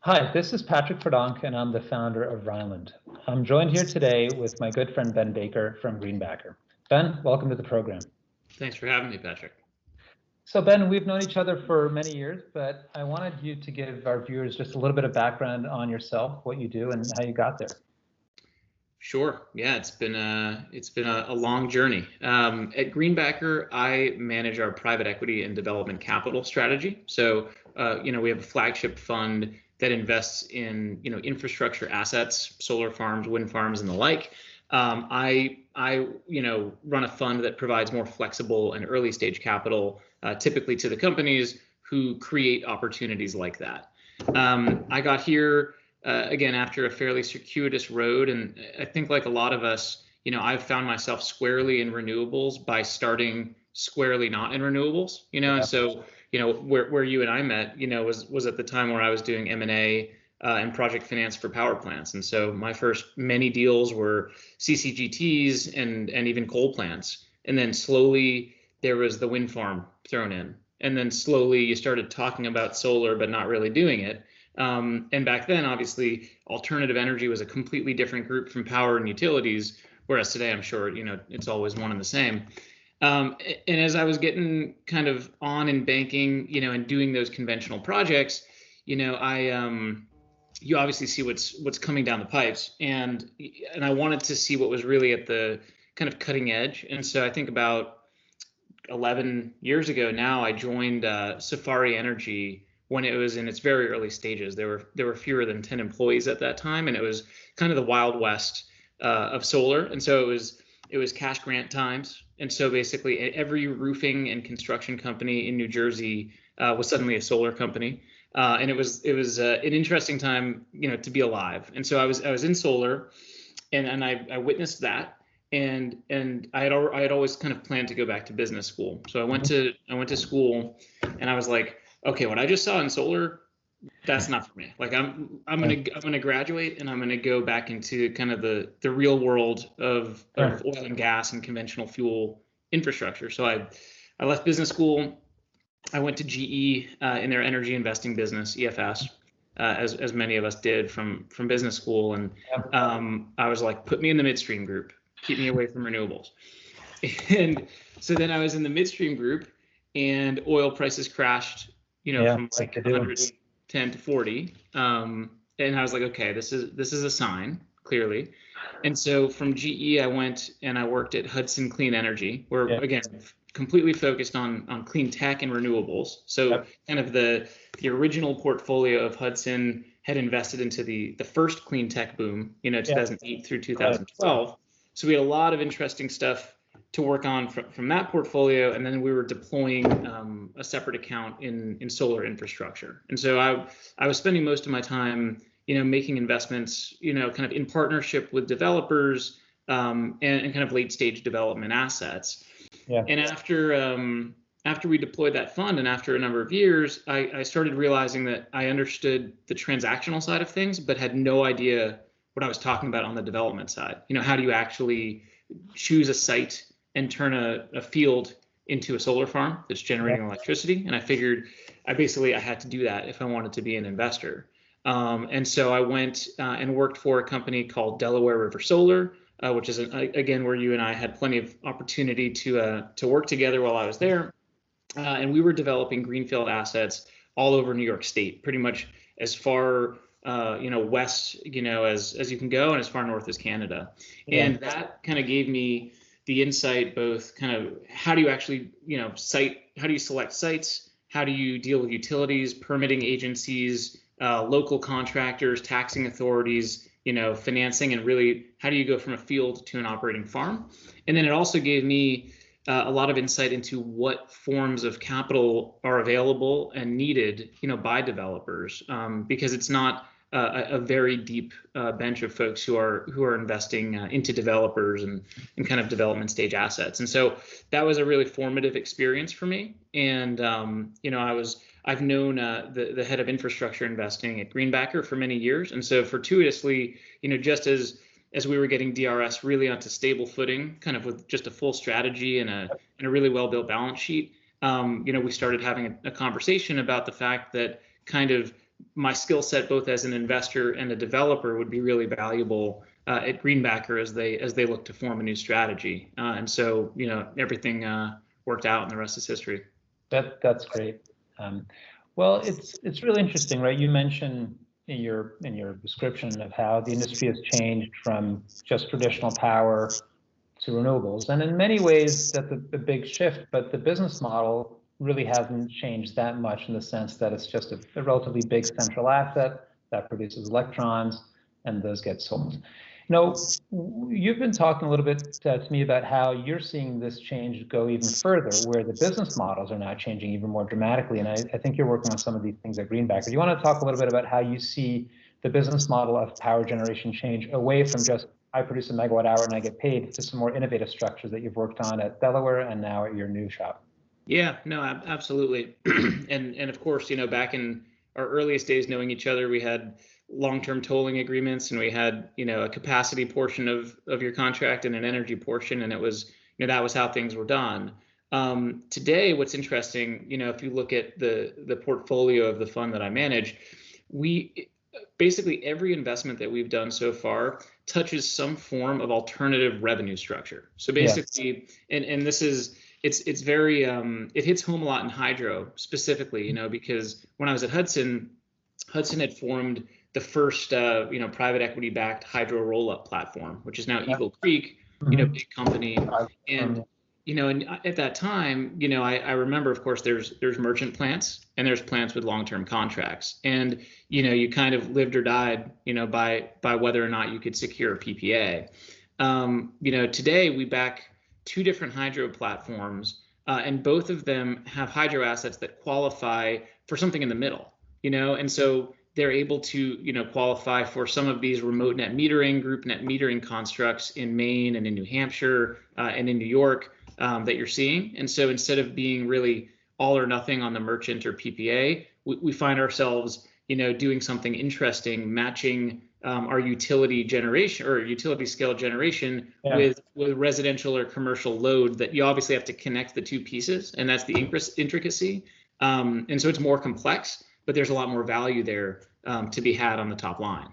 Hi, this is Patrick Verdonck, and I'm the founder of Ryland. I'm joined here today with my good friend Ben Baker from Greenbacker. Ben, welcome to the program. Thanks for having me, Patrick. So Ben, we've known each other for many years, but I wanted you to give our viewers just a little bit of background on yourself, what you do, and how you got there. Sure. Yeah, it's been a long journey. At Greenbacker, I manage our private equity and development capital strategy. So, we have a flagship fund that invests in infrastructure assets, solar farms, wind farms, and the like. I run a fund that provides more flexible and early stage capital, typically to the companies who create opportunities like that. I got here again after a fairly circuitous road, and I think like a lot of us, I've found myself squarely in renewables by starting squarely not in renewables. And so where you and I met, was at the time where I was doing M&A and project finance for power plants. And so my first many deals were CCGTs and even coal plants. And then slowly there was the wind farm thrown in. And then slowly you started talking about solar, but not really doing it. And back then, obviously, alternative energy was a completely different group from power and utilities, whereas today, I'm sure, it's always one and the same. And as I was getting kind of on in banking, and doing those conventional projects, you obviously see what's coming down the pipes, and I wanted to see what was really at the kind of cutting edge. And so I think about 11 years ago now, I joined Safari Energy when it was in its very early stages. There were fewer than 10 employees at that time, and it was kind of the Wild West of solar. And so it was cash grant times. And so basically every roofing and construction company in New Jersey was suddenly a solar company. And it was an interesting time, to be alive. And so I was in solar, and I witnessed that. And I had always kind of planned to go back to business school. So I went to school, and I was like, okay, what I just saw in solar, that's not for me. Like I'm gonna graduate, and I'm gonna go back into kind of the real world of oil and gas and conventional fuel infrastructure. So I left business school. I went to GE in their energy investing business, EFS, as many of us did from business school. And I was like, put me in the midstream group, keep me away from renewables. And so then I was in the midstream group, and oil prices crashed, from like 110 to 40. And I was like, okay, this is a sign, clearly. And so from GE, I went and I worked at Hudson Clean Energy, where again, completely focused on clean tech and renewables. So kind of the original portfolio of Hudson had invested into the first clean tech boom, 2008 through 2012. So we had a lot of interesting stuff to work on from that portfolio, and then we were deploying a separate account in solar infrastructure. And so I was spending most of my time, making investments, kind of in partnership with developers and kind of late stage development assets. Yeah. And after we deployed that fund, and after a number of years, I started realizing that I understood the transactional side of things, but had no idea what I was talking about on the development side. How do you actually choose a site and turn a field into a solar farm that's generating electricity? And I figured I had to do that if I wanted to be an investor. And so I went and worked for a company called Delaware River Solar, which is again where you and I had plenty of opportunity to work together while I was there. And we were developing greenfield assets all over New York State, pretty much as far west, as you can go, and as far north as Canada. Yeah. And that kind of gave me the insight, both kind of how do you actually, how do you select sites? How do you deal with utilities, permitting agencies, local contractors, taxing authorities, financing, and really how do you go from a field to an operating farm? And then it also gave me a lot of insight into what forms of capital are available and needed, by developers, because it's not a very deep bench of folks who are investing into developers and kind of development stage assets. And so that was a really formative experience for me. And I've known the head of infrastructure investing at Greenbacker for many years. And so fortuitously, just as we were getting DRS really onto stable footing, kind of with just a full strategy and a really well-built balance sheet, we started having a conversation about the fact that kind of my skill set both as an investor and a developer would be really valuable at Greenbacker as they look to form a new strategy. And so, everything worked out, and the rest is history. That's great. Well, it's really interesting, right? You mentioned in your description of how the industry has changed from just traditional power to renewables, and in many ways that's a big shift. But the business model really hasn't changed that much, in the sense that it's just a relatively big central asset that produces electrons, and those get sold. You've been talking a little bit to me about how you're seeing this change go even further, where the business models are now changing even more dramatically. And I think you're working on some of these things at Greenbacker. Do you want to talk a little bit about how you see the business model of power generation change away from just I produce a megawatt hour and I get paid, to some more innovative structures that you've worked on at Delaware and now at your new shop? Yeah, no, absolutely. And of course, back in our earliest days knowing each other, we had long-term tolling agreements, and we had, a capacity portion of your contract and an energy portion, and it was, that was how things were done. Today, what's interesting, if you look at the portfolio of the fund that I manage, we basically every investment that we've done so far touches some form of alternative revenue structure. So basically, and this is, it's very it hits home a lot in hydro specifically, because when I was at Hudson had formed the first private equity backed hydro roll up platform, which is now Eagle Creek, big company. And and at that time, I remember, of course, there's merchant plants and there's plants with long-term contracts, and you kind of lived or died by whether or not you could secure a PPA. Today we back two different hydro platforms, and both of them have hydro assets that qualify for something in the middle, and so they're able to qualify for some of these remote net metering, group net metering constructs in Maine and in New Hampshire and in New York that you're seeing. And so instead of being really all or nothing on the merchant or PPA, we find ourselves doing something interesting, matching our utility generation or utility scale generation with residential or commercial load, that you obviously have to connect the two pieces, and that's the intricacy. And so it's more complex, but there's a lot more value there to be had on the top line.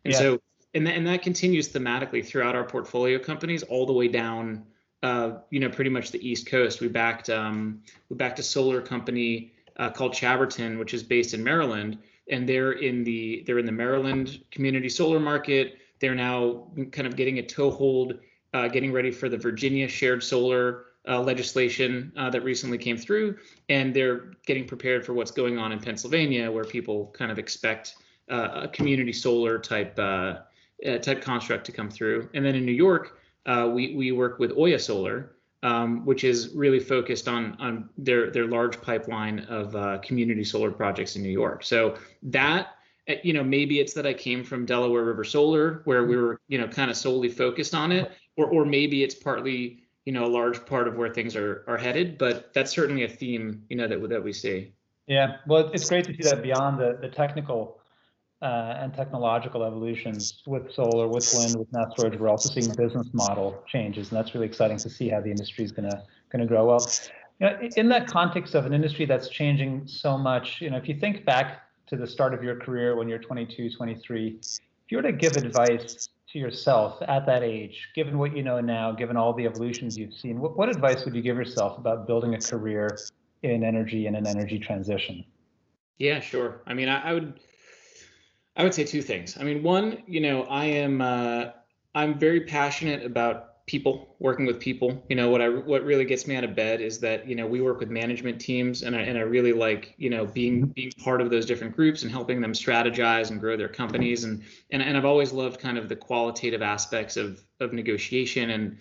And so, and that continues thematically throughout our portfolio companies all the way down, pretty much the East Coast. We backed a solar company called Chaberton, which is based in Maryland, and they're in the Maryland community solar market. They're now kind of getting a toehold, getting ready for the Virginia shared solar legislation that recently came through, and they're getting prepared for what's going on in Pennsylvania, where people kind of expect a community solar type construct to come through. And then in New York, we work with Oya Solar, which is really focused on their large pipeline of community solar projects in New York. So that, maybe it's that I came from Delaware River Solar, where we were kind of solely focused on it, or maybe it's partly a large part of where things are headed, but that's certainly a theme, that we see. Yeah, well, it's great to see that beyond the technical and technological evolutions with solar, with wind, with mass storage, we're also seeing business model changes, and that's really exciting to see how the industry is going to grow. Well, in that context of an industry that's changing so much, if you think back to the start of your career when you're 22, 23, if you were to give advice to yourself at that age, given what you know now, given all the evolutions you've seen, what advice would you give yourself about building a career in energy and an energy transition? Yeah, sure. I mean, I would say two things. I mean, one, I'm very passionate about people, working with people. What really gets me out of bed is that, we work with management teams, and I really like, being part of those different groups and helping them strategize and grow their companies. And I've always loved kind of the qualitative aspects of negotiation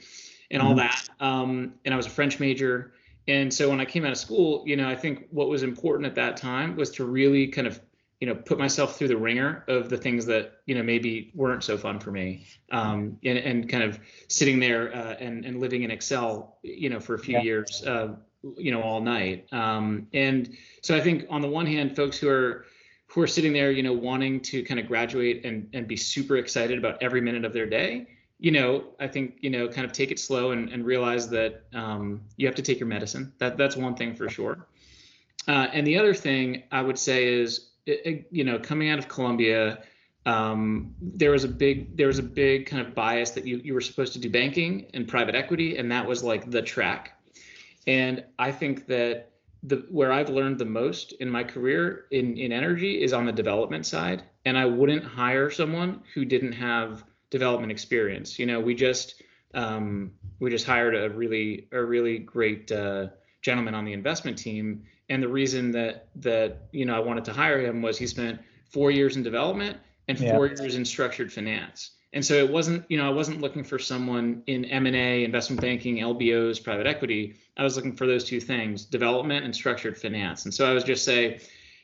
and all that. And I was a French major. And so when I came out of school, I think what was important at that time was to really kind of put myself through the ringer of the things that, maybe weren't so fun for me, and kind of sitting there and living in Excel, for a few years, all night. And so I think on the one hand, folks who are sitting there, wanting to kind of graduate and be super excited about every minute of their day, I think, kind of take it slow and realize that you have to take your medicine. That's one thing for sure. And the other thing I would say is coming out of Columbia, there was a big kind of bias that you were supposed to do banking and private equity, and that was like the track. And I think that where I've learned the most in my career in energy is on the development side. And I wouldn't hire someone who didn't have development experience. We just hired a really great gentleman on the investment team. And the reason that I wanted to hire him was he spent 4 years in development and 4 years in structured finance. And so it wasn't, I wasn't looking for someone in M&A, investment banking, LBOs, private equity. I was looking for those two things, development and structured finance. And so I was just say,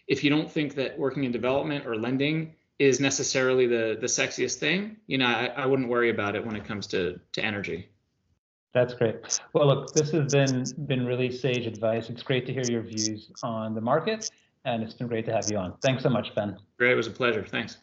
if you don't think that working in development or lending is necessarily the sexiest thing, I wouldn't worry about it when it comes to energy. That's great. Well, look, this has been really sage advice. It's great to hear your views on the market, and it's been great to have you on. Thanks so much, Ben. Great, it was a pleasure. Thanks.